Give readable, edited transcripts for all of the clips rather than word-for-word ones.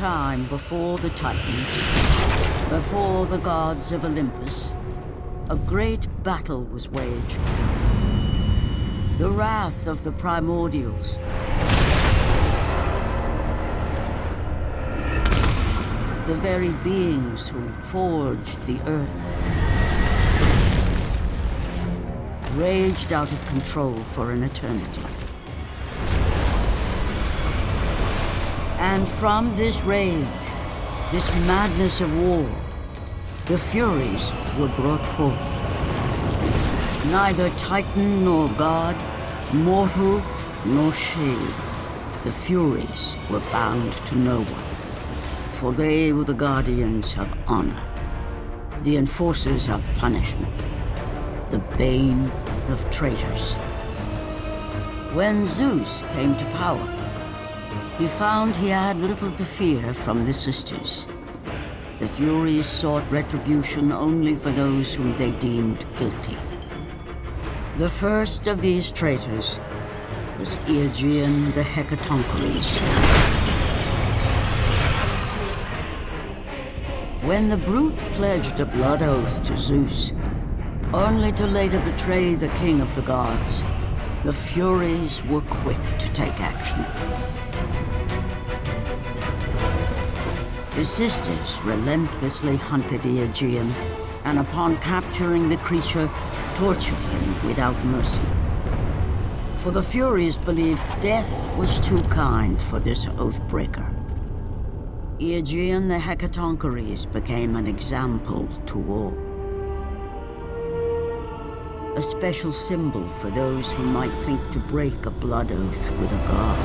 time before the Titans, before the gods of Olympus, a great battle was waged. The wrath of the primordials. The very beings who forged the earth. Raged out of control for an eternity. And from this rage, this madness of war, the Furies were brought forth. Neither Titan nor God, mortal nor shade, the Furies were bound to no one. For they were the guardians of honor, the enforcers of punishment, the bane of traitors. When Zeus came to power, he found he had little to fear from the sisters. The Furies sought retribution only for those whom they deemed guilty. The first of these traitors was Aegean the Hecatoncheires. When the brute pledged a blood oath to Zeus, only to later betray the king of the gods, the Furies were quick to take action. The sisters relentlessly hunted Aegean, and upon capturing the creature, tortured him without mercy. For the Furies believed death was too kind for this oath-breaker. Aegean the Hecatoncheires became an example to all. A special symbol for those who might think to break a blood oath with a god.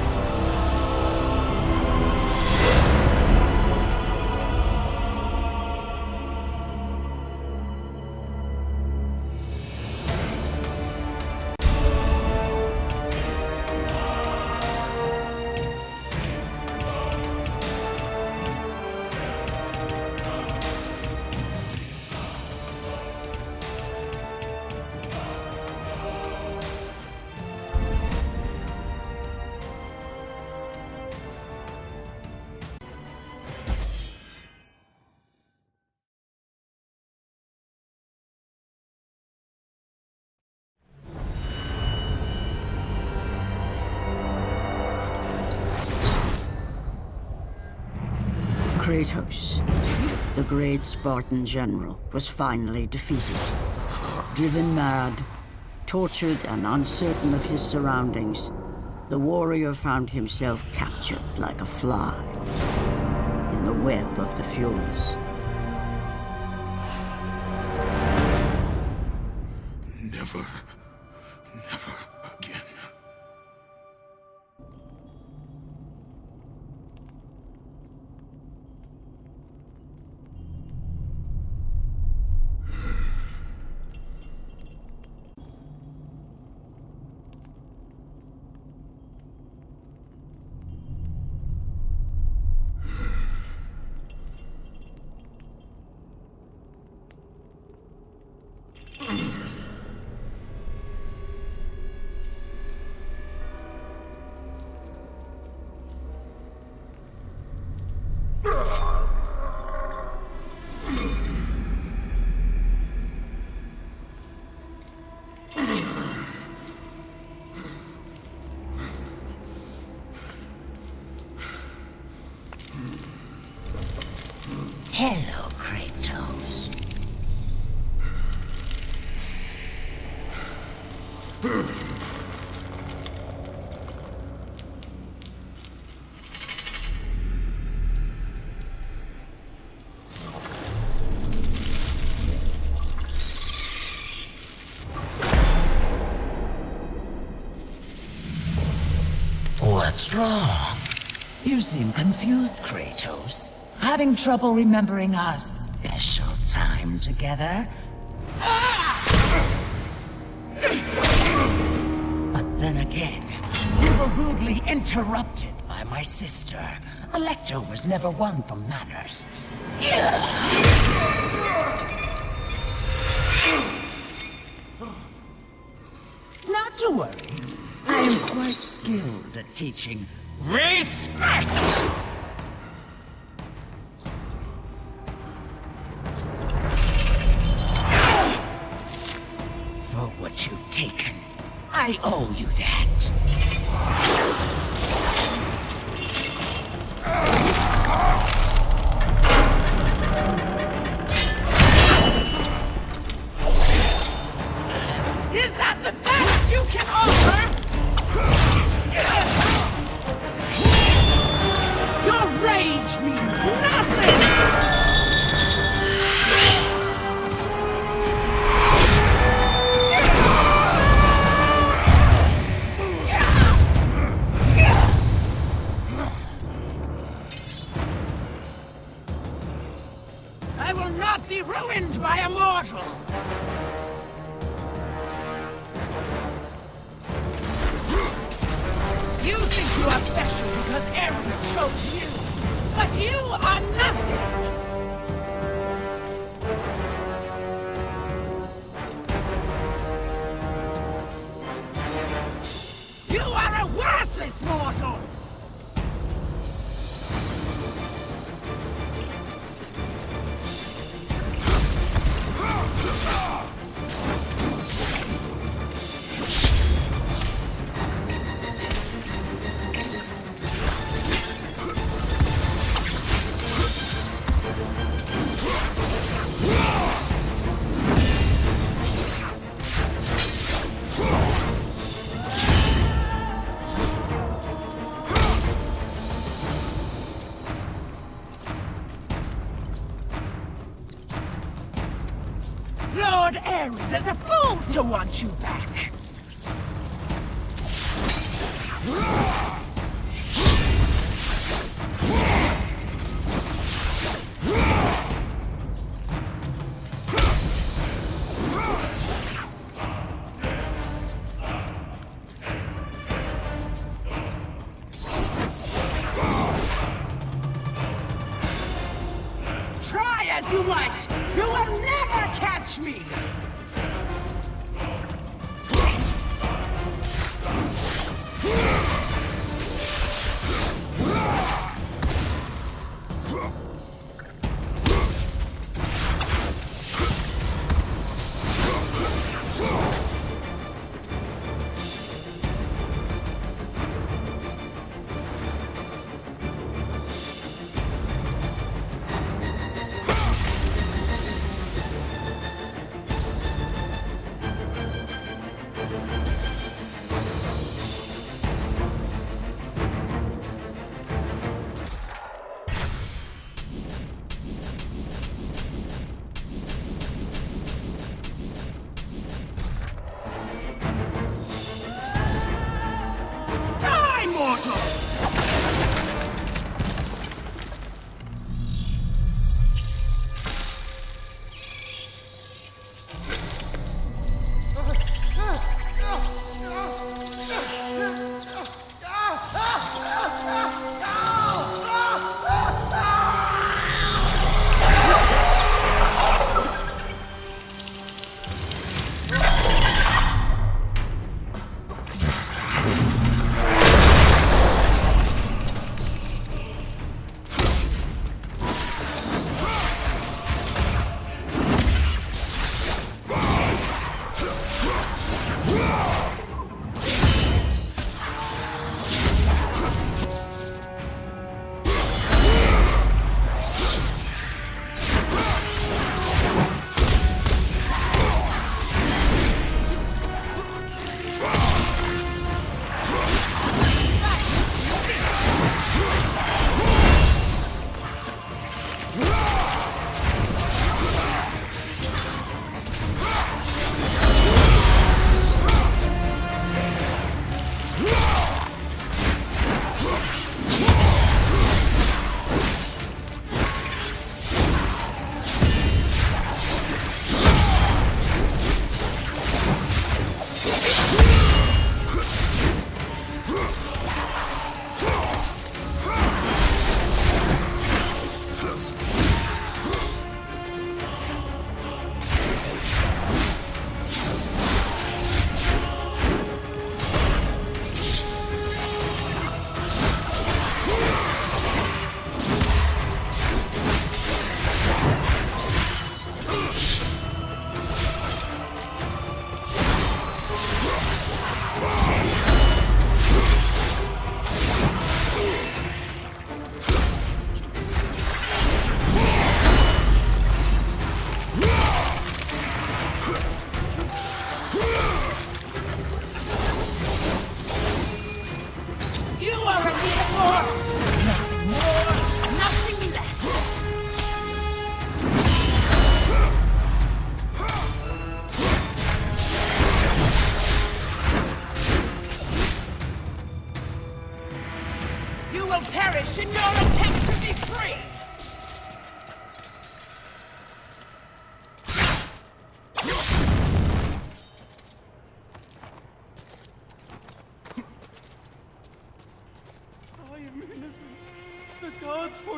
Kratos, the great Spartan general, was finally defeated. Driven mad, tortured and uncertain of his surroundings, the warrior found himself captured like a fly in the web of the Furies. Never again. Hello, Kratos. What's wrong? You seem confused, Kratos. Having trouble remembering our special time together? But then again, you were rudely interrupted by my sister. Alecto was never one for manners. Not to worry. I am quite skilled at teaching respect. what you've taken. I owe you that. Is that the best you can offer? Your rage means nothing! I will not be ruined by a mortal! You think you are special because Ares chose you, but you are nothing! You are a worthless mortal! Lord Ares is a fool to want you back! Try as you might, you will never catch me!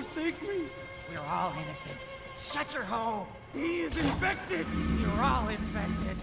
forsake me? We're all innocent. Shut your hole! He is infected! You're all infected.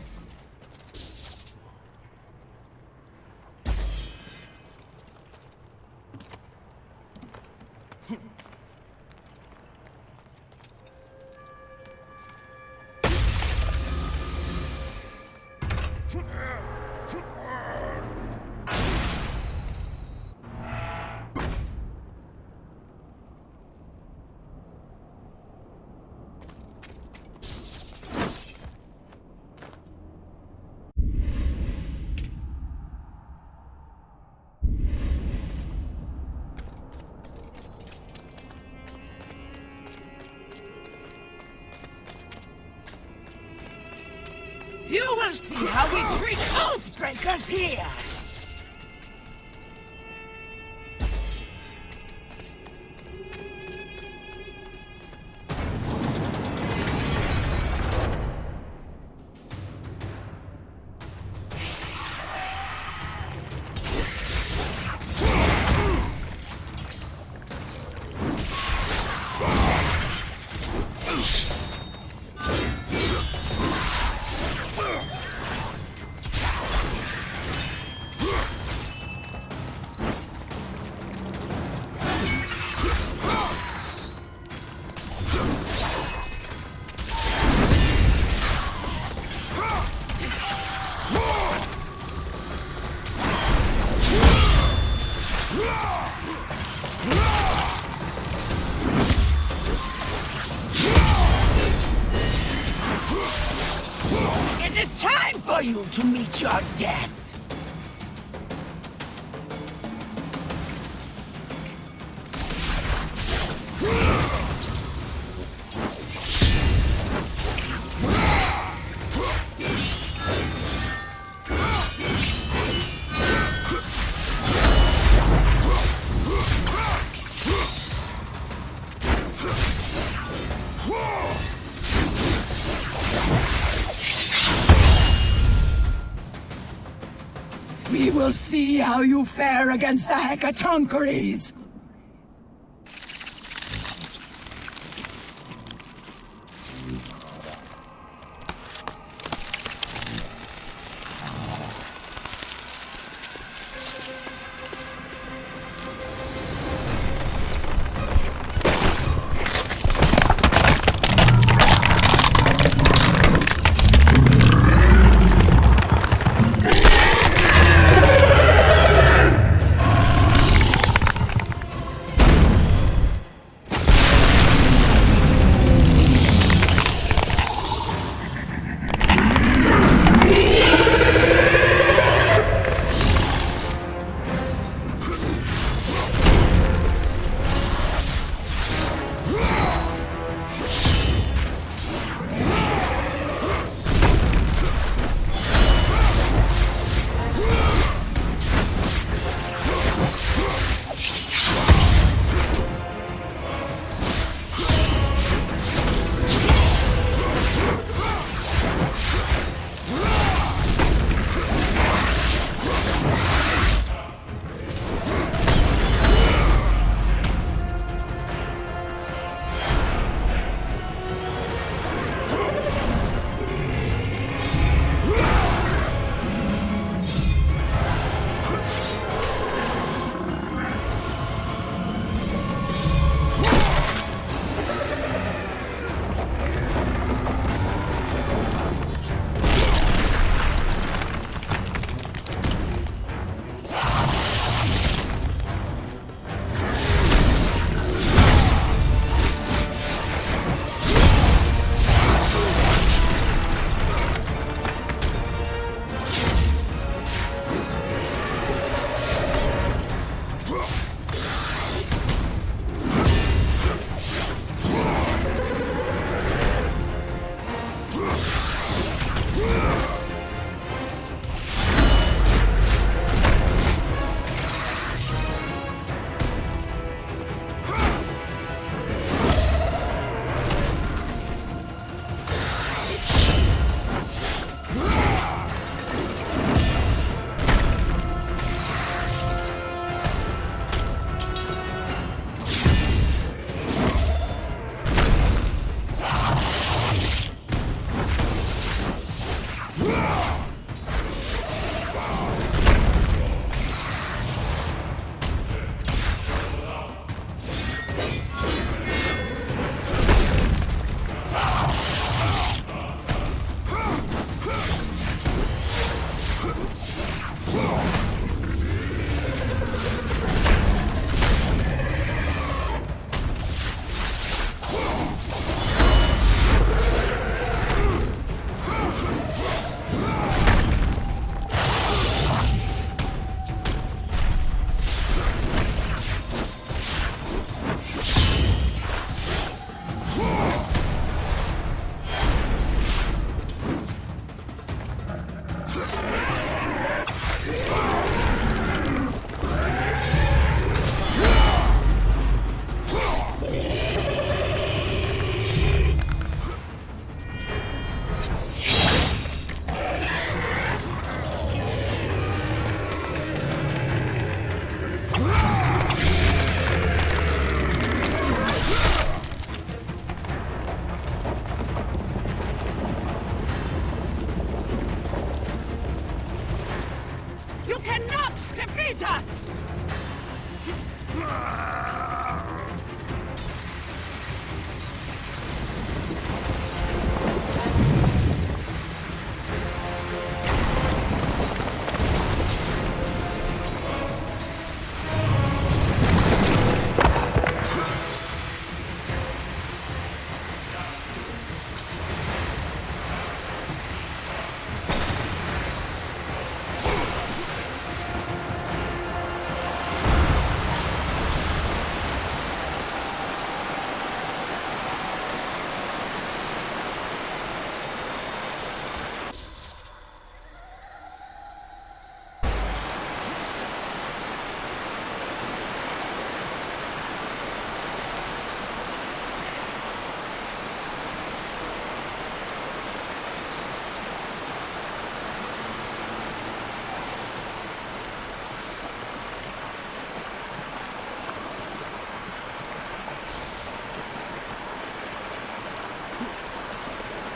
You will see how we treat Oathbreakers here! It is time for you to meet your death! We will see how you fare against the Hecatoncheires!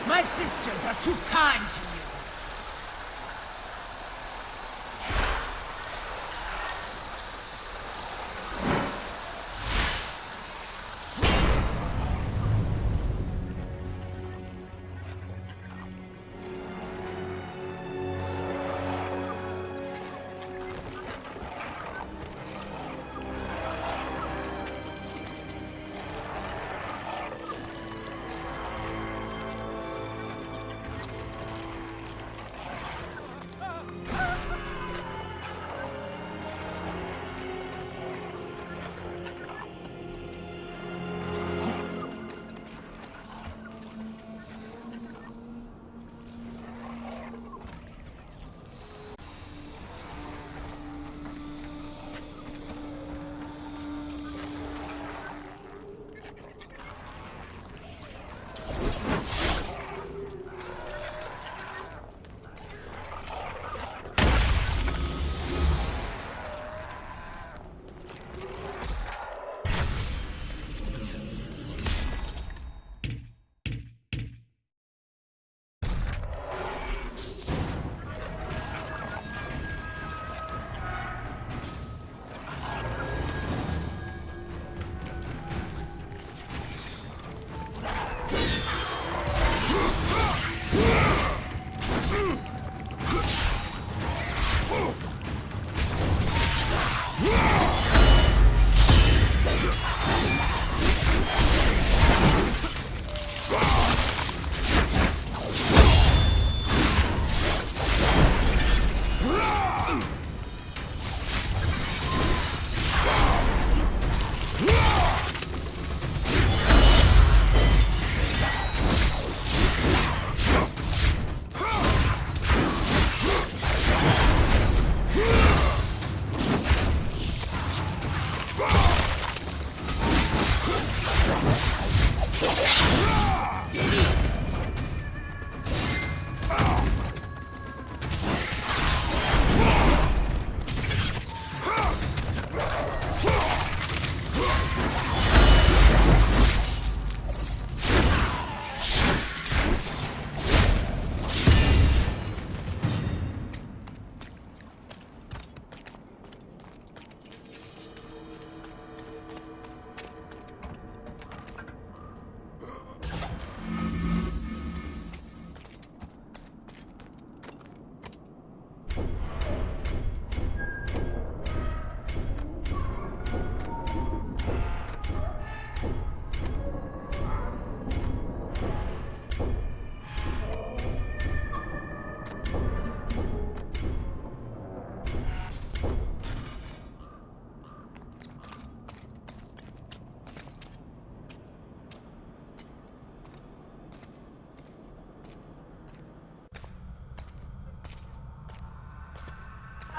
My sisters are too kind to you.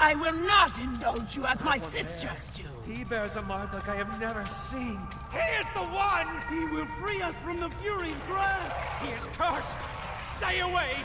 I will not indulge you as my sisters do. He bears a mark like I have never seen. He is the one! He will free us from the Fury's grasp! He is cursed! Stay away!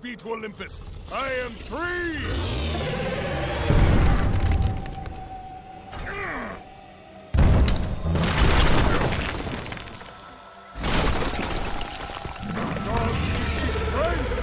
would be to Olympus. I am free! Gods give me strength!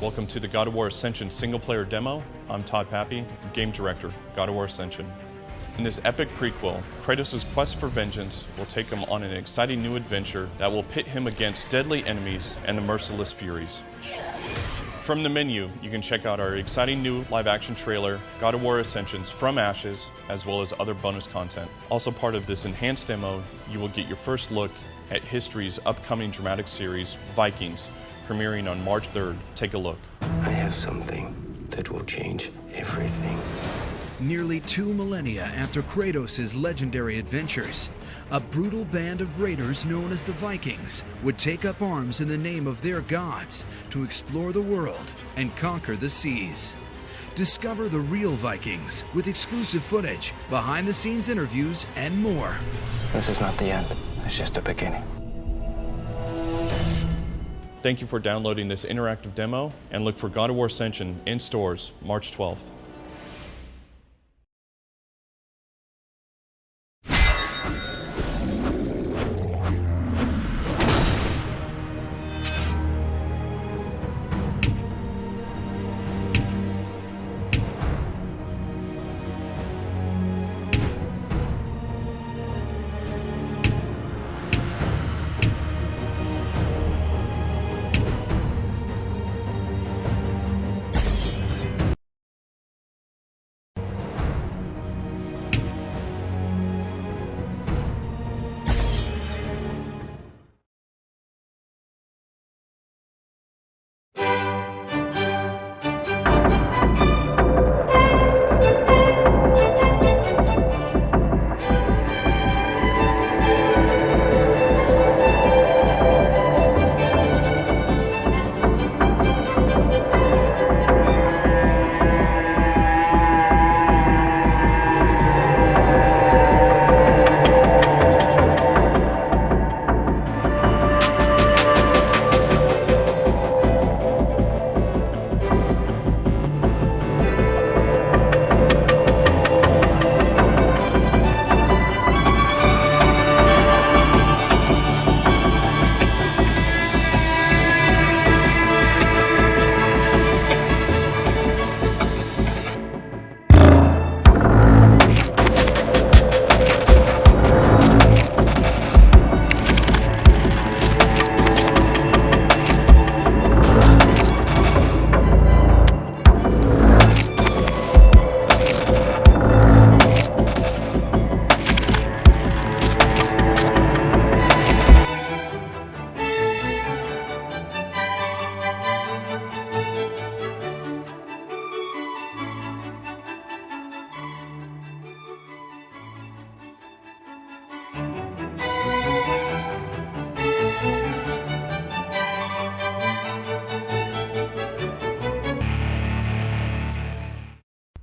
Welcome to the God of War Ascension single-player demo. I'm Todd Pappy, Game Director, God of War Ascension. In this epic prequel, Kratos' quest for vengeance will take him on an exciting new adventure that will pit him against deadly enemies and the merciless Furies. From the menu, you can check out our exciting new live-action trailer, God of War Ascensions From Ashes, as well as other bonus content. Also part of this enhanced demo, you will get your first look at history's upcoming dramatic series, Vikings, premiering on March 3rd. Take a look. I have something that will change everything. Nearly 2 millennia after Kratos' legendary adventures, a brutal band of raiders known as the Vikings would take up arms in the name of their gods to explore the world and conquer the seas. Discover the real Vikings with exclusive footage, behind-the-scenes interviews, and more. This is not the end. It's just a beginning. Thank you for downloading this interactive demo, and look for God of War Ascension in stores March 12th.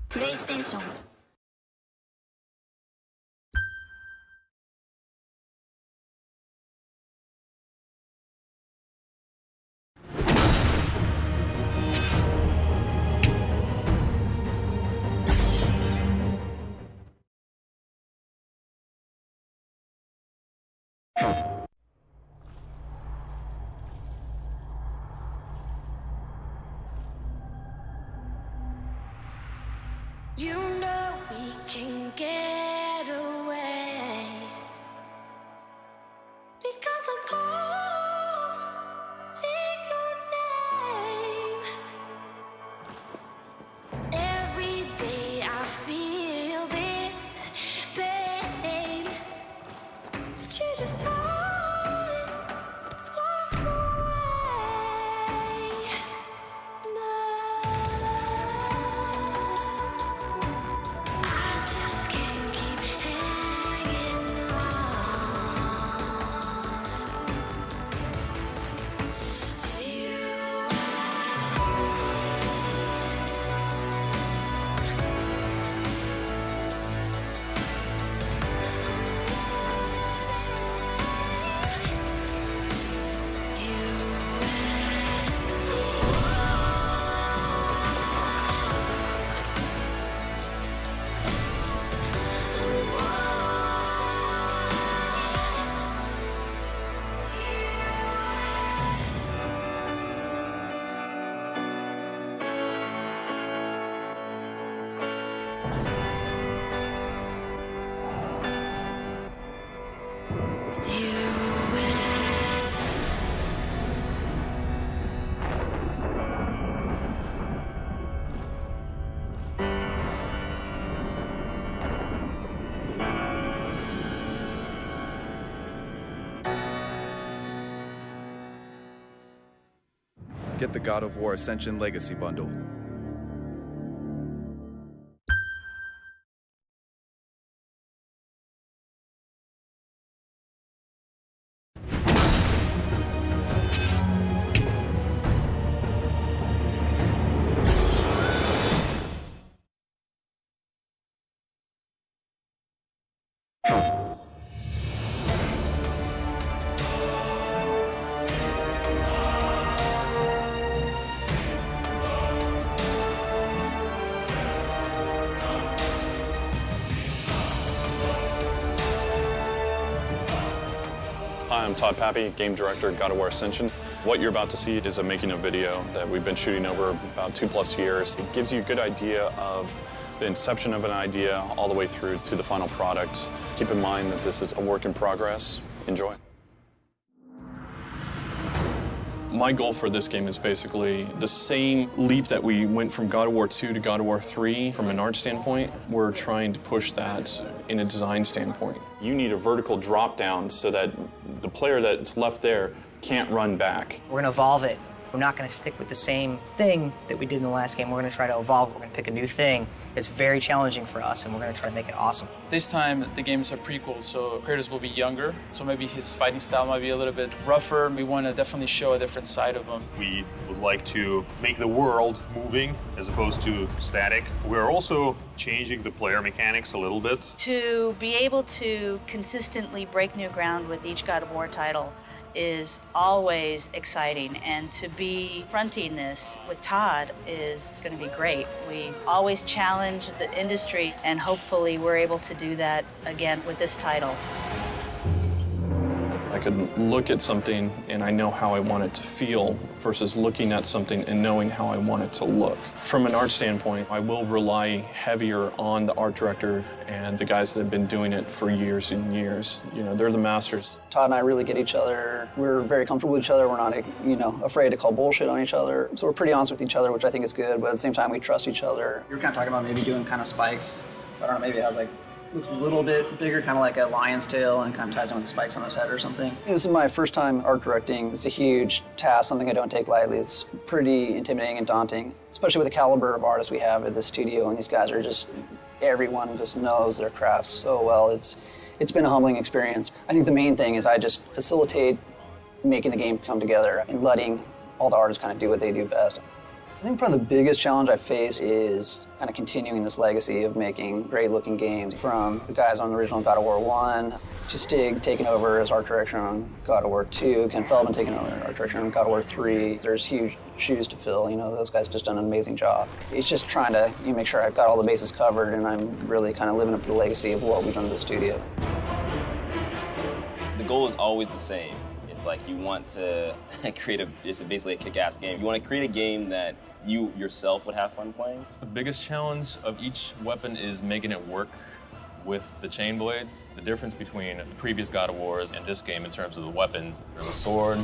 PlayStation. You know we can get away because I'm calling your name. Every day I feel this pain, but you just don't walk away. No. I just can't keep hanging on to you. Get the God of War Ascension Legacy Bundle. Hi, I'm Todd Pappy, Game Director at God of War Ascension. What you're about to see is a making of video that we've been shooting over about 2+ years. It gives you a good idea of the inception of an idea all the way through to the final product. Keep in mind that this is a work in progress. Enjoy. My goal for this game is basically the same leap that we went from God of War 2 to God of War 3 from an art standpoint. We're trying to push that in a design standpoint. You need a vertical drop down so that the player that's left there can't run back. We're gonna evolve it. We're not gonna stick with the same thing that we did in the last game. We're gonna try to evolve. We're gonna pick a new thing that's very challenging for us, and we're gonna try to make it awesome. This time, the game is a prequel, so Kratos will be younger, so maybe his fighting style might be a little bit rougher. We want to definitely show a different side of him. We would like to make the world moving as opposed to static. We're also changing the player mechanics a little bit. To be able to consistently break new ground with each God of War title is always exciting, and to be fronting this with Todd is going to be great. We always challenge the industry, and hopefully we're able to do that again with this title. I could look at something and I know how I want it to feel versus looking at something and knowing how I want it to look. From an art standpoint, I will rely heavier on the art director and the guys that have been doing it for years and years. You know, they're the masters. Todd and I really get each other. We're very comfortable with each other. We're not, afraid to call bullshit on each other. So we're pretty honest with each other, which I think is good, but at the same time, we trust each other. You were kind of talking about maybe doing kind of spikes. So I don't know, maybe it has looks a little bit bigger, kind of like a lion's tail, and kind of ties in with the spikes on his head or something. This is my first time art directing. It's a huge task, something I don't take lightly. It's pretty intimidating and daunting, especially with the caliber of artists we have at the studio, and these guys are everyone just knows their crafts so well. It's been a humbling experience. I think the main thing is I just facilitate making the game come together and letting all the artists kind of do what they do best. I think probably the biggest challenge I face is kind of continuing this legacy of making great-looking games from the guys on the original God of War 1, to Stig taking over as art director on God of War 2, Ken Feldman taking over as art director on God of War 3. There's huge shoes to fill. Those guys just done an amazing job. It's just trying to make sure I've got all the bases covered and I'm really kind of living up to the legacy of what we've done in the studio. The goal is always the same. It's like you want to create it's basically a kick-ass game. You want to create a game that you yourself would have fun playing. The biggest challenge of each weapon is making it work with the chain blade. The difference between the previous God of Wars and this game in terms of the weapons, there's a sword,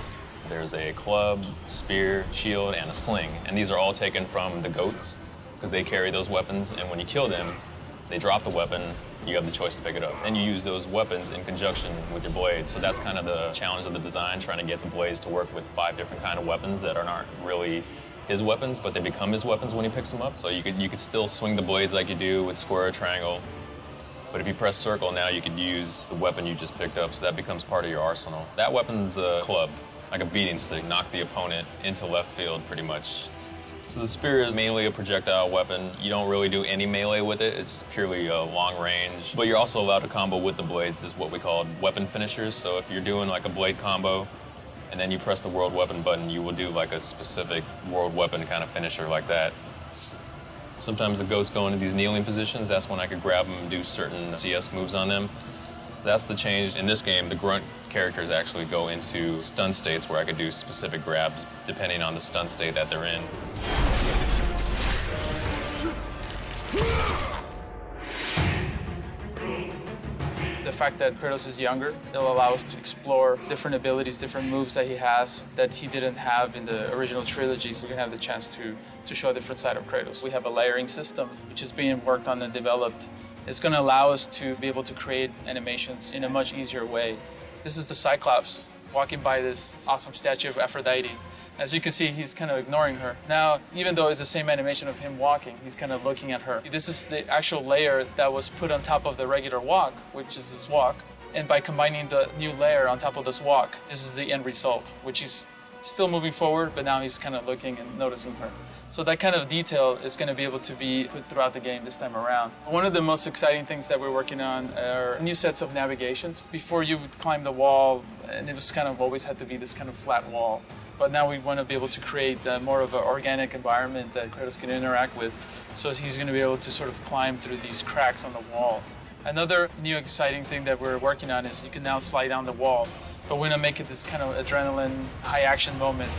there's a club, spear, shield, and a sling. And these are all taken from the goats because they carry those weapons, and when you kill them, they drop the weapon, you have the choice to pick it up. And you use those weapons in conjunction with your blades. So that's kind of the challenge of the design, trying to get the blades to work with 5 different kind of weapons that are not really his weapons, but they become his weapons when he picks them up. So you could still swing the blades like you do with square or triangle, but if you press circle now, you could use the weapon you just picked up, so that becomes part of your arsenal. That weapon's a club, like a beating stick, knock the opponent into left field pretty much. So the spear is mainly a projectile weapon. You don't really do any melee with it. It's purely long range. But you're also allowed to combo with the blades, is what we call weapon finishers. So if you're doing like a blade combo, and then you press the world weapon button, you will do like a specific world weapon kind of finisher like that. Sometimes the goats go into these kneeling positions. That's when I could grab them and do certain CS moves on them. That's the change. In this game, the grunt characters actually go into stun states where I could do specific grabs depending on the stun state that they're in. The fact that Kratos is younger, it'll allow us to explore different abilities, different moves that he has that he didn't have in the original trilogy, so we can have the chance to show a different side of Kratos. We have a layering system, which is being worked on and developed. It's going to allow us to be able to create animations in a much easier way. This is the Cyclops walking by this awesome statue of Aphrodite. As you can see, he's kind of ignoring her. Now, even though it's the same animation of him walking, he's kind of looking at her. This is the actual layer that was put on top of the regular walk, which is this walk. And by combining the new layer on top of this walk, this is the end result, which is still moving forward, but now he's kind of looking and noticing her. So that kind of detail is going to be able to be put throughout the game this time around. One of the most exciting things that we're working on are new sets of navigations. Before you would climb the wall, and it was kind of always had to be this kind of flat wall. But now we want to be able to create more of an organic environment that Kratos can interact with. So he's going to be able to sort of climb through these cracks on the walls. Another new exciting thing that we're working on is you can now slide down the wall. But we're going to make it this kind of adrenaline, high action moment.